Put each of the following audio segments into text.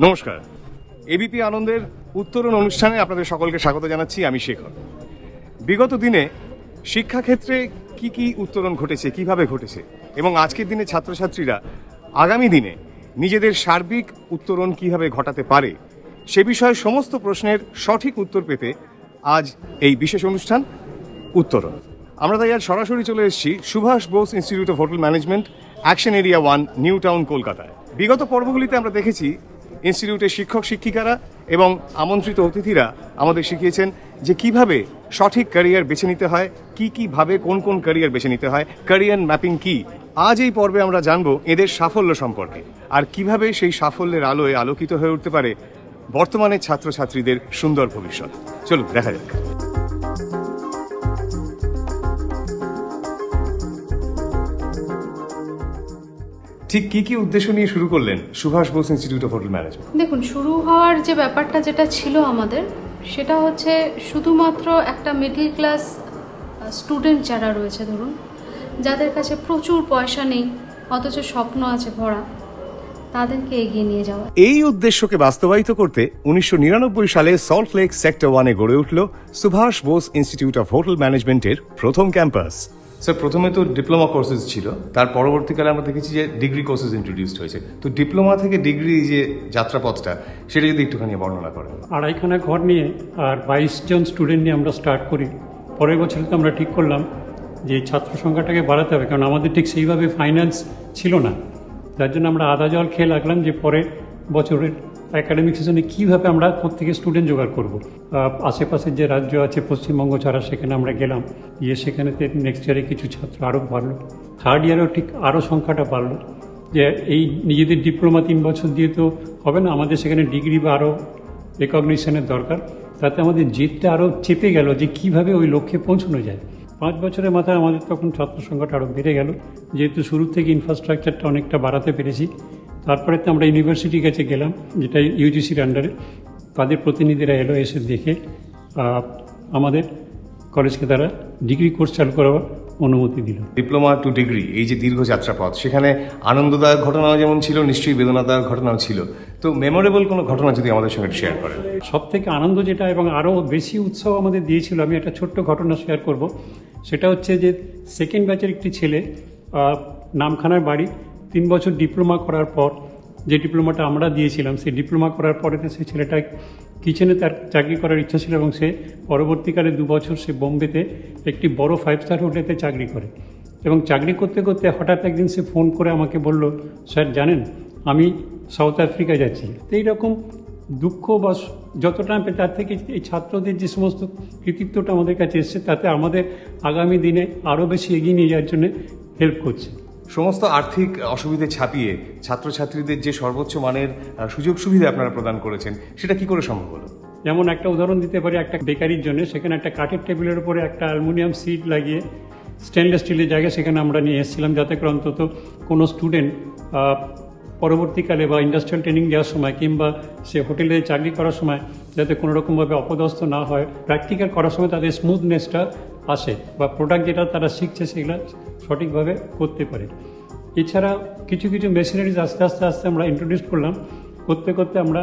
নমস্কার, এবিপি আনন্দের উত্তরণ অনুষ্ঠানে আপনাদের সকলকে স্বাগত জানাচ্ছি। আমি শেখর। বিগত দিনে শিক্ষাক্ষেত্রে কি কি উত্তরণ ঘটেছে, কিভাবে ঘটেছে এবং আজকের দিনে ছাত্রছাত্রীরা আগামী দিনে নিজেদের সার্বিক উত্তরণ কিভাবে ঘটাতে পারে সে বিষয়ে সমস্ত প্রশ্নের সঠিক উত্তর পেতে আজ এই বিশেষ অনুষ্ঠান উত্তরণ। আমরা তাই আজ সরাসরি চলে এসেছি Subhash Bose Institute of Hotel Management, Action Area 1, New Town, কলকাতায়। বিগত পর্বগুলিতে আমরা দেখেছি ইনস্টিটিউটের শিক্ষক শিক্ষিকারা এবং আমন্ত্রিত অতিথিরা আমাদের শিখিয়েছেন যে কিভাবে সঠিক ক্যারিয়ার বেছে নিতে হয়, কিভাবে কোন কোন ক্যারিয়ার বেছে নিতে হয়, ক্যারিয়ার ম্যাপিং কি। আজ এই পর্বে আমরা জানবো এদের সাফল্য সম্পর্কে আর কিভাবে সেই সাফল্যের আলোয় আলোকিত হয়ে উঠতে পারে বর্তমানে ছাত্রছাত্রীদের সুন্দর ভবিষ্যৎ। চলুন দেখা যাক। ঠিক কি উদ্দেশ্য নিয়ে শুরু করলেন Subhash Bose Institute of Hotel Management? দেখুন, শুরু হওয়ার যে ব্যাপারটা যেটা ছিল আমাদের, সেটা হচ্ছে শুধুমাত্র একটা মিডল ক্লাস স্টুডেন্ট যারা রয়েছে, ধরুন যাদের কাছে প্রচুর পয়সা নেই অথচ স্বপ্ন আছে ভরা, তাদেরকে এগিয়ে নিয়ে যাওয়া। এই উদ্দেশ্যকে বাস্তবায়িত করতে 1999 সালে সল্ট লেক সেক্টর 1-এ গড়ে উঠল Subhash Bose Institute of Hotel ম্যানেজমেন্টের প্রথম ক্যাম্পাস। স্যার, প্রথমে তো ডিপ্লোমা কোর্সেস ছিল, তার পরবর্তীকালে আমরা দেখেছি যে ডিগ্রি কোর্সেস ইন্ট্রোডিউসড হয়েছে। তো ডিপ্লোমা থেকে ডিগ্রি যে যাত্রাপথটা, সেটা যদি একটুখানি বর্ণনা করেন। 2.5খানা ঘর নিয়ে আর 22 জন স্টুডেন্ট নিয়ে আমরা স্টার্ট করি। পরের বছর তো আমরা ঠিক করলাম যে ছাত্র সংখ্যাটাকে বাড়াতে হবে, কারণ আমাদের ঠিক সেইভাবে ফাইন্যান্স ছিল না। যার জন্য আমরা আদা জল খেয়ে লাগলাম যে পরের বছরের একাডেমিক সেশনে কীভাবে আমরা কোত্থেকে স্টুডেন্ট জোগাড় করব। আশেপাশের যে রাজ্য আছে পশ্চিমবঙ্গ ছাড়া, সেখানে আমরা গেলাম, গিয়ে সেখানেতে নেক্সট ইয়ারে কিছু ছাত্র আরও বাড়লো, থার্ড ইয়ারেও ঠিক আরও সংখ্যাটা বাড়লো। যে এই নিজেদের ডিপ্লোমা 3 বছর দিয়ে তো হবে না, আমাদের সেখানে ডিগ্রি বা আরও রেকগনিশনের দরকার। তাতে আমাদের জেদটা আরও চেপে গেল যে কিভাবে ওই লক্ষ্যে পৌঁছানো যায়। 5 বছরের মাথায় আমাদের তখন ছাত্র সংখ্যাটা আরও বেড়ে গেল, যেহেতু শুরু থেকে ইনফ্রাস্ট্রাকচারটা অনেকটা বাড়াতে পেরেছি। তারপরে তো আমরা ইউনিভার্সিটির কাছে গেলাম, যেটা ইউজিসির আন্ডারে। তাদের প্রতিনিধিরা এলো, এসে দেখে আমাদের কলেজকে তারা ডিগ্রি কোর্স চালু করার অনুমতি দিল। ডিপ্লোমা টু ডিগ্রি, এই যে দীর্ঘ যাত্রাপথ, সেখানে আনন্দদায়ক ঘটনাও যেমন ছিল, নিশ্চয়ই বেদনাদায়ক ঘটনাও ছিল। তো মেমোরেবল কোনো ঘটনা যদি আমাদের সঙ্গে শেয়ার করেন। সব থেকে আনন্দ যেটা এবং আরও বেশি উৎসাহ আমাদের দিয়েছিল, আমি একটা ছোট্ট ঘটনা শেয়ার করব। সেটা হচ্ছে যে সেকেন্ড ব্যাচের একটি ছেলে, নামখানার বাড়ি, 3 বছর ডিপ্লোমা করার পর, যে ডিপ্লোমাটা আমরা দিয়েছিলাম, সেই ডিপ্লোমা করার পরেতে সেই ছেলেটা কিচেনে তার চাকরি করার ইচ্ছা ছিল এবং সে পরবর্তীকালে 2 বছর সে বোম্বেতে একটি বড় 5 স্টার হোটেলে চাকরি করে। এবং চাকরি করতে করতে হঠাৎ একদিন সে ফোন করে আমাকে বলল, স্যার জানেন আমি সাউথ আফ্রিকা যাচ্ছি। তো এইরকম দুঃখ বা যতটা পেয়ে, তার থেকে এই ছাত্রদের যে সমস্ত কৃতিত্বটা আমাদের কাছে এসছে, তাতে আমাদের আগামী দিনে আরও বেশি এগিয়ে নিয়ে যাওয়ার জন্য হেল্প করছে। সমস্ত আর্থিক অসুবিধে ছাপিয়ে ছাত্রছাত্রীদের যে সর্বোচ্চ মানের সুযোগ সুবিধা আপনারা প্রদান করেছেন, সেটা কি করে সম্ভব হলো? যেমন একটা উদাহরণ দিতে পারি, একটা বেকারির জন্য সেখানে একটা কাঠের টেবিলের উপরে একটা অ্যালুমিনিয়াম সিট লাগিয়ে স্টেনলেস স্টিলের জায়গায় সেখানে আমরা নিয়ে এসেছিলাম, যাতে করে অন্তত কোনো স্টুডেন্ট পরবর্তীকালে বা ইন্ডাস্ট্রিয়াল ট্রেনিং দেওয়ার সময় কিংবা সে হোটেলে চাকরি করার সময় যাতে কোনোরকমভাবে অপদস্থ না হয়, প্র্যাকটিক্যাল করার সময় তাদের স্মুথনেসটা আসে বা প্রোডাক্ট যেটা তারা শিখছে সেগুলো সঠিকভাবে করতে পারে। এছাড়া কিছু কিছু মেশিনারিজ আস্তে আস্তে আমরা ইন্ট্রোডিউস করলাম। করতে করতে আমরা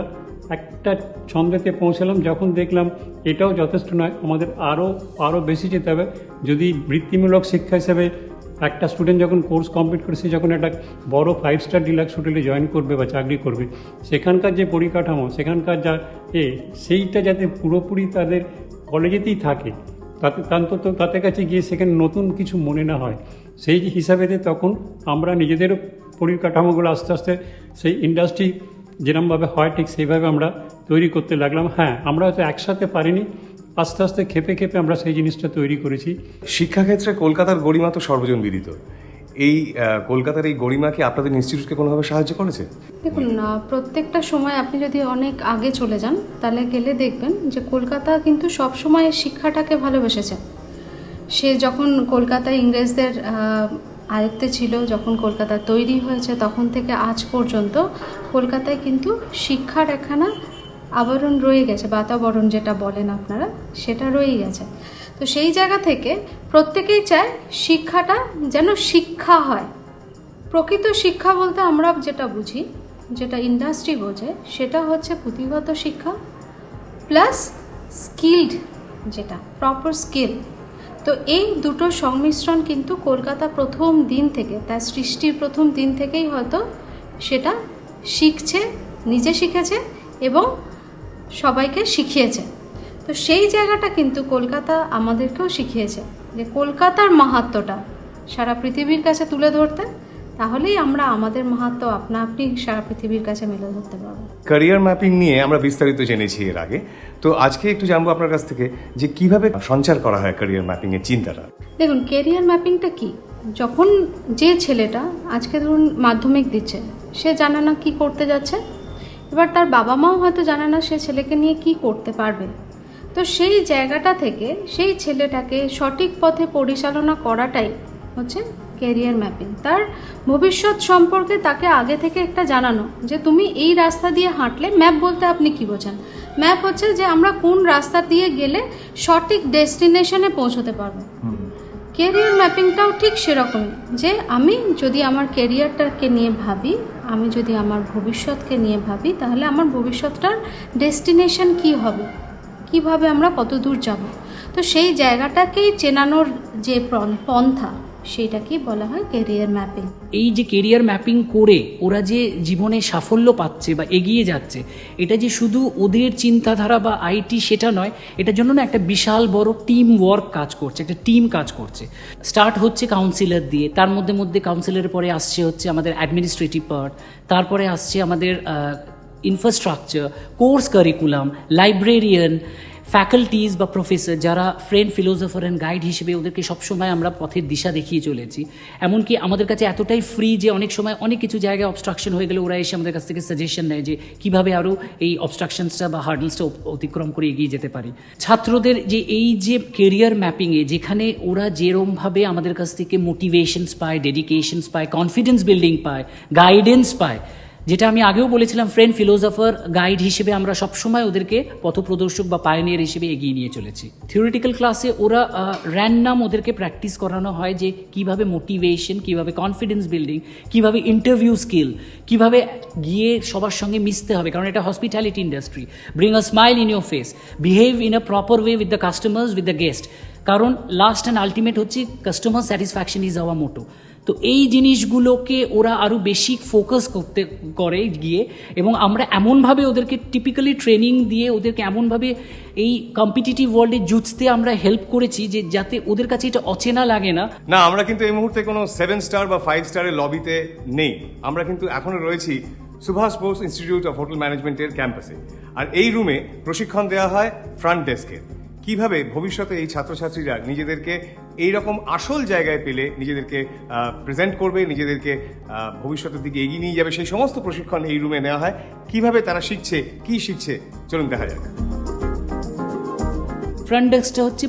একটা ছন্দেতে পৌঁছালাম, যখন দেখলাম এটাও যথেষ্ট নয়, আমাদের আরও বেশি যেতে হবে। যদি বৃত্তিমূলক শিক্ষা হিসেবে একটা স্টুডেন্ট যখন কোর্স কমপ্লিট করেছে, যখন একটা বড় 5 স্টার ডিলাক্স হোটেলে জয়েন করবে বা চাকরি করবে, সেখানকার যে পরিকাঠামো, সেখানকার যা সেইটা যাতে পুরোপুরি তাদের কলেজেতেই থাকে, তাদের কাছে গিয়ে সেখানে নতুন কিছু মনে না হয়, সেই হিসাবেতে তখন আমরা নিজেদের পরিকাঠামোগুলো আস্তে আস্তে সেই ইন্ডাস্ট্রি যেরকমভাবে হয় ঠিক সেইভাবে আমরা তৈরি করতে লাগলাম। হ্যাঁ, আমরা হয়তো একসাথে পারিনি, আস্তে আস্তে খেপে আমরা সেই জিনিসটা তৈরি করেছি। শিক্ষাক্ষেত্রে কলকাতার গরিমা তো সর্বজন বিদিত। এই কলকাতার এই গরিমা কি আপনাদের ইনস্টিটিউটকে কোনোভাবে সাহায্য করেছে? দেখুন, প্রত্যেকটা সময় আপনি যদি অনেক আগে চলে যান, তাহলে গেলে দেখবেন যে কলকাতা কিন্তু সবসময় শিক্ষাটাকে ভালোবেসেছে। সে যখন কলকাতায় ইংরেজদের আয়ত্তে ছিল, যখন কলকাতা তৈরি হয়েছে, তখন থেকে আজ পর্যন্ত কলকাতায় কিন্তু শিক্ষার একখানা আবরণ রয়ে গেছে, বাতাবরণ যেটা বলেন আপনারা, সেটা রয়ে গেছে। তো সেই জায়গা থেকে প্রত্যেকেই চায় শিক্ষাটা যেন শিক্ষা হয়। প্রকৃত শিক্ষা বলতে আমরা যেটা বুঝি যেটা ইন্ডাস্ট্রি বোঝে সেটা হচ্ছে পুঁথিগত শিক্ষা প্লাস স্কিলড, যেটা প্রপার স্কিল। তো এই দুটো সংমিশ্রণ কিন্তু কলকাতা প্রথম দিন থেকে, তার সৃষ্টির প্রথম দিন থেকেই হয়তো সেটা শিখছে, নিজে শিখেছে এবং সবাইকে শিখিয়েছে। তো সেই জায়গাটা কিন্তু কলকাতা আমাদেরকেও শিখিয়েছে যে কলকাতার মাহাত্ম্যটা সারা পৃথিবীর কাছে তুলে ধরতে, তাহলেই আমরা আমাদের মাহাত্ম্য আপনা আপনি সারা পৃথিবীর কাছে মেলে ধরতে পারবো। ক্যারিয়ার ম্যাপিং নিয়ে আমরা বিস্তারিত জেনেছি এর আগে, তো আজকে একটু জানবো আপনার কাছ থেকে যে কিভাবে সঞ্চার করা হয় ক্যারিয়ার ম্যাপিং এর চিন্তাটা। দেখুন, কেরিয়ার ম্যাপিংটা কি, যখন যে ছেলেটা আজকে ধরুন মাধ্যমিক দিচ্ছে, সে জানে না কি করতে যাচ্ছে, এবার তার বাবা মাও হয়তো জানে না সে ছেলেকে নিয়ে কি করতে পারবে। তো সেই জায়গাটা থেকে সেই ছেলেটাকে সঠিক পথে পরিচালনা করাটাই হচ্ছে ক্যারিয়ার ম্যাপিং। তার ভবিষ্যৎ সম্পর্কে তাকে আগে থেকে একটা জানানো যে তুমি এই রাস্তা দিয়ে হাঁটলে, ম্যাপ বলতে আপনি কি বোঝেন? ম্যাপ হচ্ছে যে আমরা কোন রাস্তা দিয়ে গেলে সঠিক ডেস্টিনেশনে পৌঁছতে পারবো। ক্যারিয়ার ম্যাপিংটাও ঠিক সেরকমই, যে আমি যদি আমার ক্যারিয়ারটাকে নিয়ে ভাবি, আমি যদি আমার ভবিষ্যৎকে নিয়ে ভাবি, তাহলে আমার ভবিষ্যৎটার ডেস্টিনেশন কি হবে, কিভাবে আমরা কত দূর যাব। তো সেই জায়গাটাকেই চেনানোর যে পন্থা, সেইটাকেই বলা হয় ক্যারিয়ার ম্যাপিং। এই যে কেরিয়ার ম্যাপিং করে ওরা যে জীবনে সাফল্য পাচ্ছে বা এগিয়ে যাচ্ছে, এটা যে শুধু ওদের চিন্তাধারা বা আইটি সেটা নয়, এটার জন্য না একটা বিশাল বড় টিম ওয়ার্ক কাজ করছে, একটা টিম কাজ করছে। স্টার্ট হচ্ছে কাউন্সিলর দিয়ে, তার মধ্যে কাউন্সিলরের পরে আসছে হচ্ছে আমাদের অ্যাডমিনিস্ট্রেটিভ পার্ট, তারপরে আসছে আমাদের infrastructure, course curriculum, librarian, faculties বা প্রফেসর যারা ফ্রেন্ড, ফিলোসফার অ্যান্ড গাইড হিসেবে ওদেরকে সবসময় আমরা পথের দিশা দেখিয়ে চলেছি। এমনকি আমাদের কাছে এতটাই ফ্রি যে অনেক সময় অনেক কিছু জায়গায় অবস্ট্রাকশন হয়ে গেলে ওরা এসে আমাদের কাছ থেকে সাজেশন নেয় যে কীভাবে আরও এই অবস্ট্রাকশনসটা বা হার্ডলসটা অতিক্রম করে এগিয়ে যেতে পারি। ছাত্রদের যে এই যে কেরিয়ার ম্যাপিংয়ে যেখানে ওরা যেরমভাবে আমাদের কাছ থেকে মোটিভেশনস পায়, ডেডিকেশনস পায়, কনফিডেন্স বিল্ডিং পায়, গাইডেন্স পায়, যেটা আমি আগেও বলেছিলাম, ফ্রেন্ড, ফিলোসফার, গাইড হিসেবে আমরা সবসময় ওদেরকে পথপ্রদর্শক বা পায়োনিয়ার হিসেবে এগিয়ে নিয়ে চলেছি। থিওরিটিক্যাল ক্লাসে ওরা র্যান্ডাম ওদেরকে প্র্যাকটিস করানো হয় যে কিভাবে মোটিভেশন, কিভাবে কনফিডেন্স বিল্ডিং, কিভাবে ইন্টারভিউ স্কিল, কিভাবে গিয়ে সবার সঙ্গে মিশতে হবে, কারণ এটা hospitality industry. Bring a smile in your face, behave in a proper way with the customers, with the guest, কারণ লাস্ট অ্যান্ড আলটিমেট হচ্ছে কাস্টমার স্যাটিসফ্যাকশন ইজ আওয়ার মোটো। তো এই জিনিসগুলোকে ওরা আরও বেশি ফোকাস করে গিয়ে, এবং আমরা এমনভাবে ওদেরকে টিপিক্যালি ট্রেনিং দিয়ে ওদেরকে এমনভাবে এই কম্পিটিটিভ ওয়ার্ল্ডে জুঝতে আমরা হেল্প করেছি যে যাতে ওদের কাছে এটা অচেনা লাগে না। না, আমরা কিন্তু এই মুহূর্তে কোনো 7 স্টার বা 5 স্টারের লবিতে নেই, আমরা কিন্তু এখনো রয়েছি Subhash Bose Institute of Hotel ম্যানেজমেন্টের ক্যাম্পাসে। আর এই রুমে প্রশিক্ষণ দেওয়া হয় ফ্রন্ট ডেস্কের। কিভাবে ভবিষ্যতে এই ছাত্রছাত্রীরা নিজেদেরকে এইরকম আসল জায়গায় পেলে নিজেদেরকে প্রেজেন্ট করবে, নিজেদেরকে ভবিষ্যতের দিকে এগিয়ে নিয়ে যাবে, সেই সমস্ত প্রশিক্ষণ এই রুমে নেওয়া হয়। কিভাবে তারা শিখছে, কি শিখছে, চলুন দেখা যাক। ফ্রন্ট ডেস্কটা হচ্ছে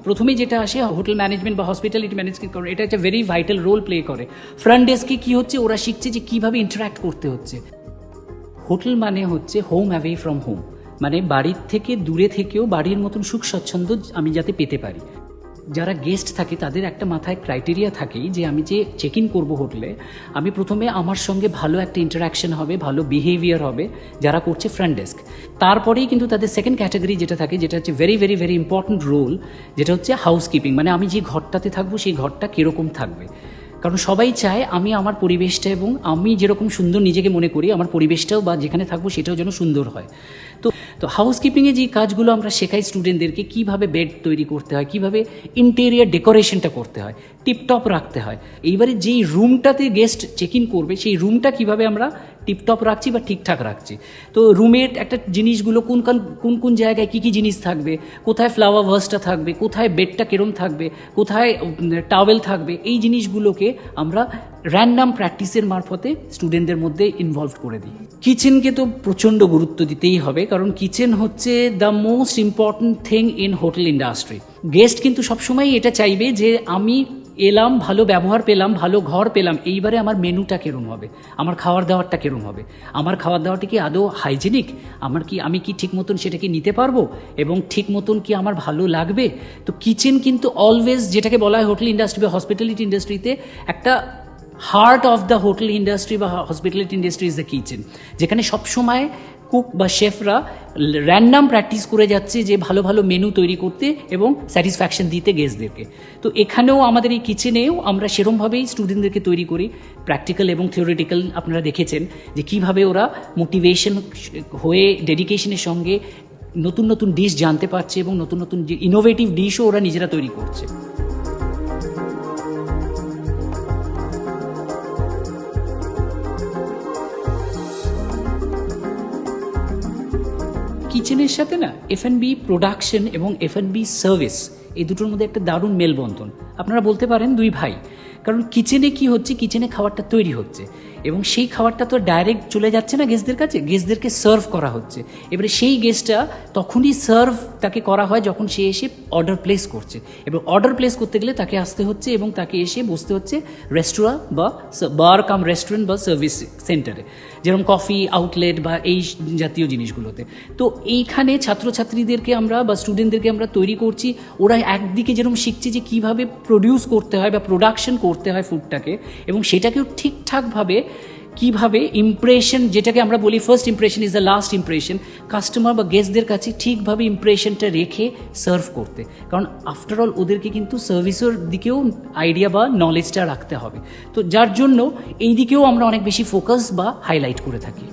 প্রথমে যেটা আসে হোটেল ম্যানেজমেন্ট বা হসপিটালিটি ম্যানেজমেন্ট করে, এটা একটা ভেরি ভাইটাল রোল প্লে করে। ফ্রন্ট ডেস্কে কি হচ্ছে, ওরা শিখছে যে কিভাবে ইন্টারাক্ট করতে হচ্ছে। হোটেল মানে হচ্ছে হোম অ্যাওয়ে ফ্রম হোম, মানে বাড়ির থেকে দূরে থেকেও বাড়ির মতন সুখ স্বচ্ছন্দ আমি যাতে পেতে পারি। যারা গেস্ট থাকে তাদের একটা মাথায় ক্রাইটেরিয়া থাকেই যে আমি যে চেক ইন করবো হোটেলে, আমি প্রথমে আমার সঙ্গে ভালো একটা ইন্টারাকশন হবে, ভালো বিহেভিয়ার হবে যারা করছে ফ্রন্ট ডেস্ক। তারপরেই কিন্তু তাদের সেকেন্ড ক্যাটাগরি যেটা থাকে, যেটা হচ্ছে very very very important role, যেটা হচ্ছে হাউসকিপিং, মানে আমি যে ঘরটাতে থাকবো সেই ঘরটা কীরকম থাকবে। কারণ সবাই চায় আমি আমার পরিবেশটা এবং আমি যেরকম সুন্দর নিজেকে মনে করি আমার পরিবেশটাও বা যেখানে থাকবো সেটাও যেন সুন্দর হয়। তো হাউসকিপিংয়ে যে কাজগুলো আমরা শেখাই স্টুডেন্টদেরকে, কীভাবে বেড তৈরি করতে হয়, কীভাবে ইন্টেরিয়ার ডেকোরেশনটা করতে হয়, টিপটপ রাখতে হয়। এইবারে যেই রুমটাতে গেস্ট চেক ইন করবে সেই রুমটা কীভাবে আমরা টিপটপ রাখছি বা ঠিকঠাক রাখছি। তো রুমের একটা জিনিসগুলো কোন কোন জায়গায় কী কী জিনিস থাকবে, কোথায় ফ্লাওয়ার ভাসটা থাকবে, কোথায় বেডটা কেরম থাকবে, কোথায় টাওয়েল থাকবে, এই জিনিসগুলোকে আমরা র্যান্ডাম প্র্যাকটিসের মারফতে স্টুডেন্টদের মধ্যে ইনভলভ করে দিই। কিচেনকে তো প্রচণ্ড গুরুত্ব দিতেই হবে, কারণ কিচেন হচ্ছে the most important thing in hotel industry. Guest কিন্তু সবসময় এটা চাইবে যে আমি এলাম, ভালো ব্যবহার পেলাম, ভালো ঘর পেলাম, এইবারে আমার মেনুটা কেরম হবে, আমার খাওয়ার দাওয়ারটা কেরম হবে, আমার খাওয়ার দাওয়ারটা কি আদৌ হাইজেনিক, আমি কি ঠিক মতন সেটাকে নিতে পারবো এবং ঠিক মতন কি আমার ভালো লাগবে। তো কিচেন কিন্তু অলওয়েজ, যেটাকে বলা হয় হোটেল ইন্ডাস্ট্রি বা হসপিটালিটি ইন্ডাস্ট্রিতে, একটা heart of the hotel industry বা hospitality industry is the kitchen, যেখানে সবসময় কুক বা শেফরা র্যান্ডাম প্র্যাকটিস করে যাচ্ছে যে ভালো ভালো মেনু তৈরি করতে এবং স্যাটিসফ্যাকশন দিতে গেস্টদেরকে। তো এখানেও আমাদের এই কিচেনেও আমরা সেরমভাবেই স্টুডেন্টদেরকে তৈরি করি, প্র্যাকটিক্যাল এবং থিওরিটিক্যাল। আপনারা দেখেছেন যে কিভাবে ওরা মোটিভেশন হয়ে ডেডিকেশনের সঙ্গে নতুন নতুন ডিশ জানতে পারছে এবং নতুন নতুন যে ইনোভেটিভ ডিশও ওরা নিজেরা তৈরি করছে। কিচেনের সাথে না F&B প্রোডাকশন এবং F&B সার্ভিস এই দুটোর মধ্যে একটা দারুণ মেলবন্ধন। আপনারা বলতে পারেন দুই ভাই, কারণ কিচেনে কি হচ্ছে, কিচেনে খাবারটা তৈরি হচ্ছে এবং সেই খাবারটা তো ডাইরেক্ট চলে যাচ্ছে না গেস্টদের কাছে, গেস্টদেরকে সার্ভ করা হচ্ছে। এবারে সেই গেস্টটা তখনই সার্ভ তাকে করা হয় যখন সে এসে অর্ডার প্লেস করছে, এবং অর্ডার প্লেস করতে গেলে তাকে আসতে হচ্ছে এবং তাকে এসে বসতে হচ্ছে রেস্টুরেন্ট বা বার কাম রেস্টুরেন্ট বা সার্ভিস সেন্টারে, যেরকম কফি আউটলেট বা এই জাতীয় জিনিসগুলোতে। তো এইখানে ছাত্রছাত্রীদেরকে আমরা বা স্টুডেন্টদেরকে আমরা তৈরি করছি, ওরা একদিকে যেরকম শিখছে যে কীভাবে প্রডিউস করতে হয় বা প্রোডাকশন করতে হয় ফুডটাকে, এবং সেটাকেও ঠিকঠাকভাবে কিভাবে ইমপ্রেশন, যেটাকে আমরা বলি first impression is the last impression, customer বা গেস্টদের কাছে ঠিকভাবে ইমপ্রেশনটা রেখে সার্ভ করতে। কারণ আফটারঅল ওদেরকে কিন্তু সার্ভিসের দিকেও আইডিয়া বা নলেজটা রাখতে হবে। তো যার জন্য এই দিকেও আমরা অনেক বেশি ফোকাস বা হাইলাইট করে থাকি।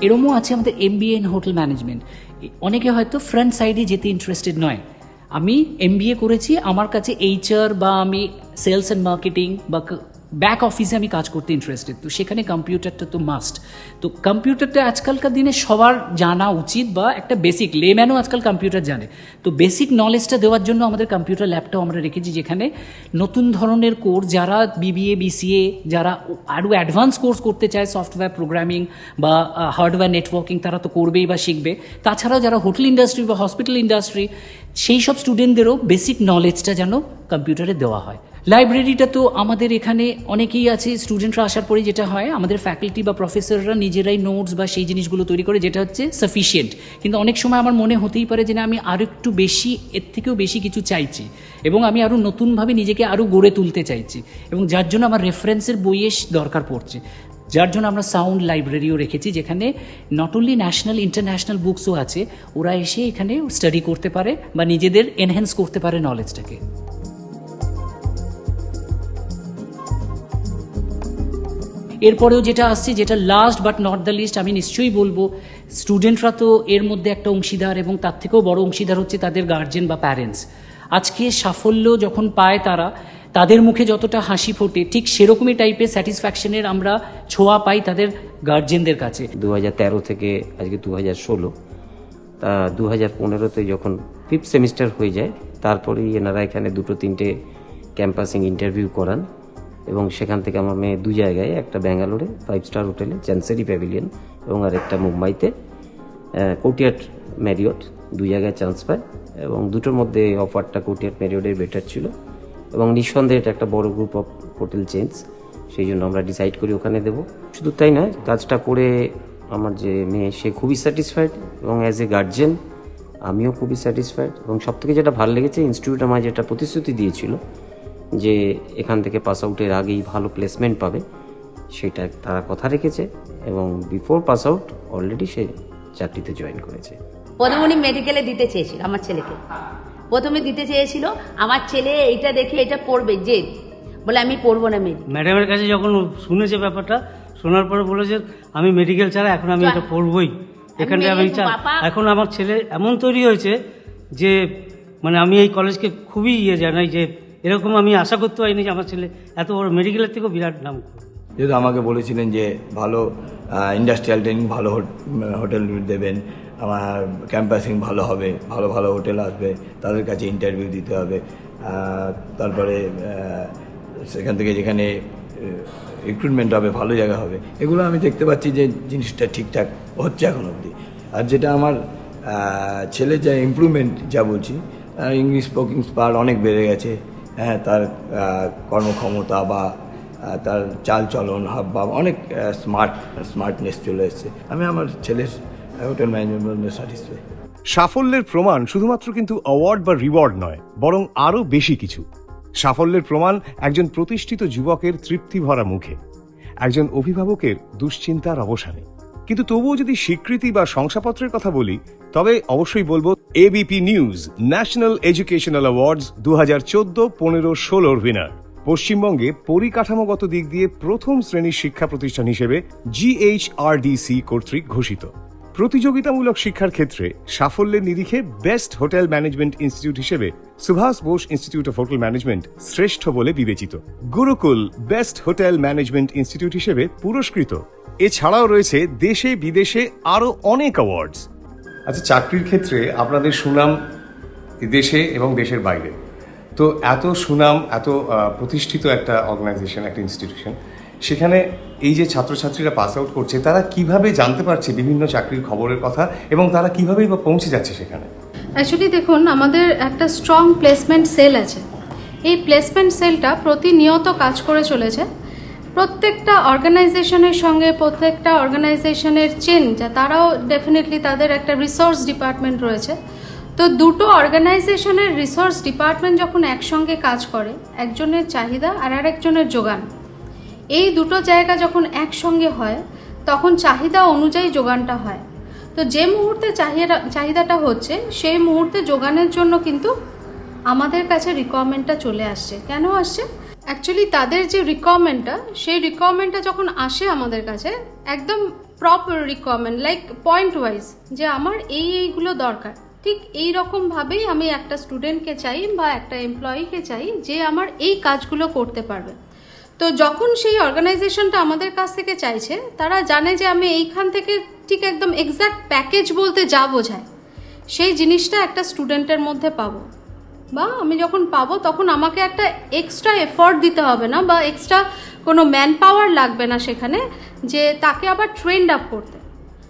এরমও আছে আমাদের MBA ইন হোটেল ম্যানেজমেন্ট। অনেকে হয়তো ফ্রন্ট সাইডে যেতে ইন্টারেস্টেড নয়। আমি MBA করেছি, আমার কাছে HR বা আমি সেলস অ্যান্ড মার্কেটিং বা ব্যাক অফিসে আমি কাজ করতে ইন্টারেস্টেড, তো সেখানে কম্পিউটারটা তো মাস্ট। তো কম্পিউটারটা আজকালকার দিনে সবার জানা উচিত, বা একটা বেসিক লেম্যানও আজকাল কম্পিউটার জানে। তো বেসিক নলেজটা দেওয়ার জন্য আমাদের কম্পিউটার ল্যাবটাও আমরা রেখেছি, যেখানে নতুন ধরনের কোর্স, যারা BBA BCA যারা আরও অ্যাডভান্স কোর্স করতে চায়, সফটওয়্যার প্রোগ্রামিং বা হার্ডওয়্যার নেটওয়ার্কিং, তারা তো করবেই বা শিখবে। তাছাড়াও যারা হোটেল ইন্ডাস্ট্রি বা হসপিটাল ইন্ডাস্ট্রি, সেই সব স্টুডেন্টদেরও বেসিক নলেজটা যেন কম্পিউটারে দেওয়া হয়। লাইব্রেরিটা তো আমাদের এখানে অনেকেই আছে, স্টুডেন্টরা আসার পরে যেটা হয়, আমাদের ফ্যাকাল্টি বা প্রফেসররা নিজেরাই নোটস বা সেই জিনিসগুলো তৈরি করে, যেটা হচ্ছে সাফিসিয়েন্ট। কিন্তু অনেক সময় আমার মনে হতেই পারে যে না, আমি আরও একটু বেশি, এর থেকেও বেশি কিছু চাইছি, এবং আমি আরও নতুনভাবে নিজেকে আরও গড়ে তুলতে চাইছি, এবং যার জন্য আমার রেফারেন্সের বইয়ের দরকার পড়ছে। যার জন্য আমরা সাউন্ড লাইব্রেরিও রেখেছি, যেখানে নট অনলি ন্যাশনাল ইন্টারন্যাশনাল বুকসও আছে, ওরা এসে এখানে স্টাডি করতে পারে বা নিজেদের এনহ্যান্স করতে পারে নলেজটাকে। এরপরেও যেটা আসছে, যেটা last but not the least, আমি নিশ্চয়ই বলবো, স্টুডেন্টরা তো এর মধ্যে একটা অংশীদার, এবং তার থেকেও বড় অংশীদার হচ্ছে তাদের গার্জেন বা প্যারেন্টস। আজকে সাফল্য যখন পায় তারা, তাদের মুখে যতটা হাসি ফোটে, ঠিক সেরকমই টাইপের স্যাটিসফ্যাকশনের আমরা ছোঁয়া পাই তাদের গার্জেনদের কাছে। 2013 থেকে আজকে 2016, তা 2015-তে যখন 5th সেমিস্টার হয়ে যায়, তারপরেই এনারা এখানে 2-3টে ক্যাম্পাসিং ইন্টারভিউ করান, এবং সেখান থেকে আমার মেয়ে 2 জায়গায়, একটা ব্যাঙ্গালোরে 5 স্টার হোটেলে চ্যান্সেরি প্যাভিলিয়ন, এবং আরেকটা মুম্বাইতে কোর্টিয়ার্ড ম্যারিয়ট, 2 জায়গায় চান্স পায়, এবং দুটোর মধ্যে অফারটা কোর্টিয়ার্ড ম্যারিয়টের বেটার ছিল, এবং নিঃসন্দেহে এটা একটা বড় গ্রুপ অফ হোটেল চেঞ্জ, সেই জন্য আমরা ডিসাইড করি ওখানে দেবো। শুধু তাই নয়, কাজটা করে আমার যে মেয়ে, সে খুবই স্যাটিসফাইড, এবং অ্যাজ এ গার্জেন আমিও খুবই স্যাটিসফাইড। এবং সবথেকে যেটা ভালো লেগেছে, ইনস্টিটিউট আমার যেটা প্রতিশ্রুতি দিয়েছিল যে এখান থেকে পাস আউটের আগেই ভালো প্লেসমেন্ট পাবে, সেটা তারা কথা রেখেছে, এবং বিফোর পাস আউট অলরেডি সে চাকরিতে জয়েন করেছে। প্রথমে উনি মেডিকেলে দিতে চেয়েছিল আমার ছেলেকে, প্রথমে দিতে চেয়েছিল, আমার ছেলে এইটা দেখে এটা পড়বে, যে বলে আমি পড়বো না মেডিকেল। ম্যাডামের কাছে যখন শুনেছে ব্যাপারটা, শোনার পরে বলেছে আমি মেডিকেল ছাড়া এখন আমি এটা পড়বই, এখানটা আমি এখন আমার ছেলে এমন তৈরি হয়েছে যে মানে আমি এই কলেজকে খুবই জানাই, যে এরকম আমি আশা করতে পারিনি যে আমার ছেলে এত বড় মেডিকেলের থেকেও বিরাট নাম করবে। যেহেতু আমাকে বলেছিলেন যে ভালো ইন্ডাস্ট্রিয়াল ট্রেনিং, ভালো হোটেল দেবেন, আমার ক্যাম্পাসিং ভালো হবে, ভালো ভালো হোটেল আসবে, তাদের কাছে ইন্টারভিউ দিতে হবে, তারপরে সেখান থেকে যেখানে রিক্রুটমেন্ট হবে ভালো জায়গা হবে, এগুলো আমি দেখতে পাচ্ছি যে জিনিসটা ঠিকঠাক হচ্ছে এখন অবধি। আর যেটা আমার ছেলের যা ইমপ্রুভমেন্ট যা বলছি, ইংলিশ স্পোকিং পাওয়ার অনেক বেড়ে গেছে। হ্যাঁ, তার কর্মক্ষমতা বা তার চালচলন হাবভাব অনেক স্মার্টনেস চলে এসছে। আমি আমার ছেলের হোটেল ম্যানেজমেন্টে স্যাটিসফাই। সাফল্যের প্রমাণ শুধুমাত্র কিন্তু অ্যাওয়ার্ড বা রিওয়ার্ড নয়, বরং আরও বেশি কিছু। সাফল্যের প্রমাণ একজন প্রতিষ্ঠিত যুবকের তৃপ্তি ভরা মুখে, একজন অভিভাবকের দুশ্চিন্তার অবসানে। কিন্তু তবুও যদি স্বীকৃতি বা শংসাপত্রের কথা বলি, তবে অবশ্যই বলবো ABP news national educational awards 2014-15-16 winner. পশ্চিমবঙ্গে পরিকাঠামোগত দিক দিয়ে প্রথম শ্রেণীর শিক্ষা প্রতিষ্ঠান হিসেবে GHRDC কর্তৃক ঘোষিত। প্রতিযোগিতামূলক শিক্ষার ক্ষেত্রে সাফল্যের নিরিখে বেস্ট হোটেল ম্যানেজমেন্ট ইনস্টিটিউট হিসেবে Subhash Bose Institute of Hotel Management শ্রেষ্ঠ বলে বিবেচিত। Gurukul best hotel management institute হিসেবে পুরস্কৃত। এছাড়াও রয়েছে দেশে বিদেশে আরো অনেক অ্যাওয়ার্ডস। আচ্ছা, চাকরির ক্ষেত্রে আপনাদের সুনাম দেশে এবং দেশের বাইরে, তো এত সুনাম, এত প্রতিষ্ঠিত একটা অর্গানাইজেশন, একটা ইনস্টিটিউশন, সেখানে এই যে ছাত্রছাত্রীরা পাস আউট করছে, তারা কিভাবে জানতে পারছে বিভিন্ন চাকরির খবরের কথা এবং তারা কিভাবেই বা পৌঁছে যাচ্ছে সেখানে? অ্যাকচুয়ালি দেখুন, আমাদের একটা স্ট্রং প্লেসমেন্ট সেল আছে। এই প্লেসমেন্ট সেলটা প্রতিনিয়ত কাজ করে চলেছে। প্রত্যেকটা অর্গানাইজেশনের সঙ্গে প্রত্যেকটা অর্গানাইজেশনের চেন যা, তারাও ডেফিনেটলি তাদের একটা রিসোর্স ডিপার্টমেন্ট রয়েছে। তো দুটো অর্গানাইজেশনের রিসোর্স ডিপার্টমেন্ট যখন একসঙ্গে কাজ করে, একজনের চাহিদা আর আরেকজনের যোগান, এই দুটো জায়গা যখন একসঙ্গে হয় তখন চাহিদা অনুযায়ী যোগানটা হয়। তো যে মুহূর্তে চাহিদাটা হচ্ছে সেই মুহূর্তে যোগানের জন্য কিন্তু আমাদের কাছে রিকোয়ারমেন্টটা চলে আসছে। কেন আসছে? অ্যাকচুয়ালি তাদের যে রিকোয়ারমেন্টটা, সেই রিকোয়ারমেন্টটা যখন আসে আমাদের কাছে, একদম proper requirement, like point wise, যে আমার এইগুলো দরকার, ঠিক এই রকমভাবেই আমি একটা স্টুডেন্টকে চাই বা একটা এমপ্লয়িকে চাই যে আমার এই কাজগুলো করতে পারবে। তো যখন সেই অর্গানাইজেশনটা আমাদের কাছ থেকে চাইছে, তারা জানে যে আমি এইখান থেকে ঠিক একদম এক্স্যাক্ট প্যাকেজ বলতে যা বোঝায় সেই জিনিসটা একটা স্টুডেন্টের মধ্যে পাবো, বা আমি যখন পাবো তখন আমাকে একটা এক্সট্রা এফোর্ট দিতে হবে না, বা এক্সট্রা কোনো ম্যান পাওয়ার লাগবে না সেখানে যে তাকে আবার ট্রেন্ড আপ করতে।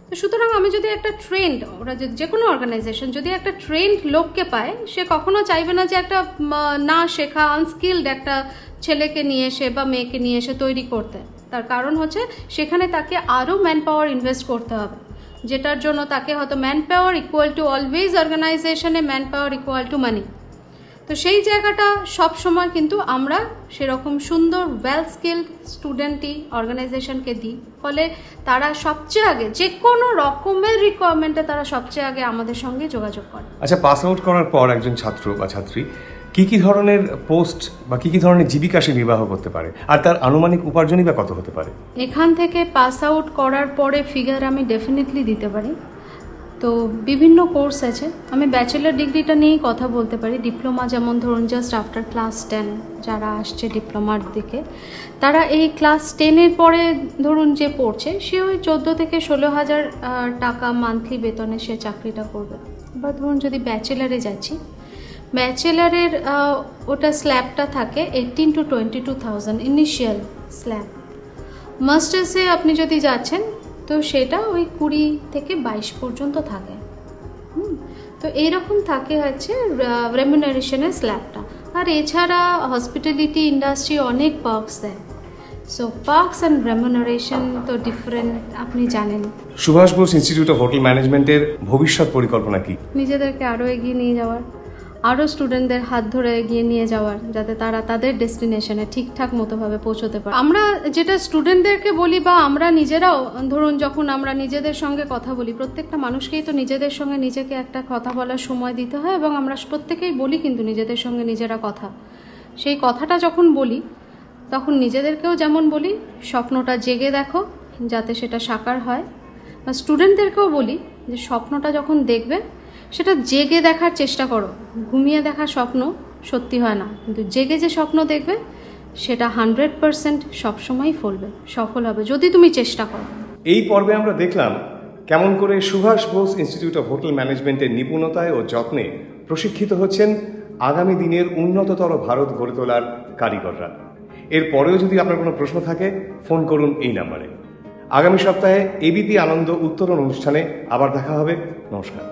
তো সুতরাং আমি যদি একটা ট্রেন্ড, ওরা যে কোনো অর্গানাইজেশন যদি একটা ট্রেন্ড লোককে পায়, সে কখনো চাইবে না যে একটা না শেখা আনস্কিলড একটা ছেলেকে নিয়ে এসে বা মেয়েকে নিয়ে এসে তৈরি করতে। তার কারণ হচ্ছে সেখানে তাকে আরও ম্যান পাওয়ার ইনভেস্ট করতে হবে, যেটার জন্য তাকে হয়তো man power equal to always অর্গানাইজেশনে man power equal to money. তো সেই জায়গাটা সব সময় কিন্তু আমরা সেরকম সুন্দর ওয়েল স্কিলড স্টুডেন্টই অর্গানাইজেশনকে দিই, ফলে তারা সবচেয়ে আগে যে কোনো রকমের রিকোয়ারমেন্টে তারা সবচেয়ে আগে আমাদের সঙ্গে যোগাযোগ করে। আচ্ছা, পাস আউট করার পর একজন ছাত্র বা ছাত্রী কি ধরনের পোস্ট বা কি ধরনের জীবিকা সে নির্বাহ করতে পারে, আর তার আনুমানিক উপার্জনই বা কত হতে পারে? এখান থেকে পাস আউট করার পরে ফিগার আমি ডেফিনেটলি দিতে পারি। তো বিভিন্ন কোর্স আছে, আমি ব্যাচেলার ডিগ্রিটা নিয়েই কথা বলতে পারি। ডিপ্লোমা যেমন ধরুন জাস্ট আফটার ক্লাস 10 যারা আসছে ডিপ্লোমার দিকে, তারা এই ক্লাস 10-এর পরে ধরুন যে পড়ছে, সে ওই 14 থেকে 16,000 টাকা মান্থলি বেতনে সে চাকরিটা করবে। এবার ধরুন যদি ব্যাচেলারে যাচ্ছি, ব্যাচেলারের ওটা স্ল্যাবটা থাকে 18 to 22,000 ইনিশিয়াল স্ল্যাব। মাস্টার্সে আপনি যদি যাচ্ছেন তো সেটা ওই 20 থেকে 22 পর্যন্ত থাকে। তো এইরকম থাকে হচ্ছে রেমুনারেশনের স্ল্যাবটা। আর এছাড়া হসপিটালিটি ইন্ডাস্ট্রি অনেক পার্কস দেয়। সো পার্কস অ্যান্ড রেমুনারেশন তো ডিফারেন্ট, আপনি জানেন। Subhash Bose Institute of Hotel ম্যানেজমেন্টের ভবিষ্যৎ পরিকল্পনা কি? নিজেদেরকে আরও এগিয়ে নিয়ে যাওয়ার, আরও স্টুডেন্টদের হাত ধরে এগিয়ে নিয়ে যাওয়ার, যাতে তারা তাদের ডেস্টিনেশনে ঠিকঠাক মতোভাবে পৌঁছতে পারে। আমরা যেটা স্টুডেন্টদেরকে বলি, বা আমরা নিজেরাও ধরুন যখন আমরা নিজেদের সঙ্গে কথা বলি, প্রত্যেকটা মানুষকেই তো নিজেদের সঙ্গে নিজেকে একটা কথা বলার সময় দিতে হয়, এবং আমরা প্রত্যেকেই বলি কিন্তু নিজেদের সঙ্গে নিজেরা কথা। সেই কথাটা যখন বলি তখন নিজেদেরকেও যেমন বলি স্বপ্নটা জেগে দেখো যাতে সেটা সাকার হয়, বা স্টুডেন্টদেরকেও বলি যে স্বপ্নটা যখন দেখবে সেটা জেগে দেখার চেষ্টা করো। ঘুমিয়ে দেখা স্বপ্ন সত্যি হয় না, কিন্তু জেগে যে স্বপ্ন দেখবে সেটা 100% সবসময়ই সফল হবে যদি তুমি চেষ্টা করো। এই পর্বে আমরা দেখলাম কেমন করে Subhash Bose Institute of Hotel ম্যানেজমেন্টের নিপুণতায় ও যত্নে প্রশিক্ষিত হচ্ছেন আগামী দিনের উন্নততর ভারত গড়ে তোলার কারিগররা। এরপরেও যদি আপনার কোনো প্রশ্ন থাকে, ফোন করুন এই নাম্বারে। আগামী সপ্তাহে এবিপি আনন্দ উত্তরণ অনুষ্ঠানে আবার দেখা হবে। নমস্কার।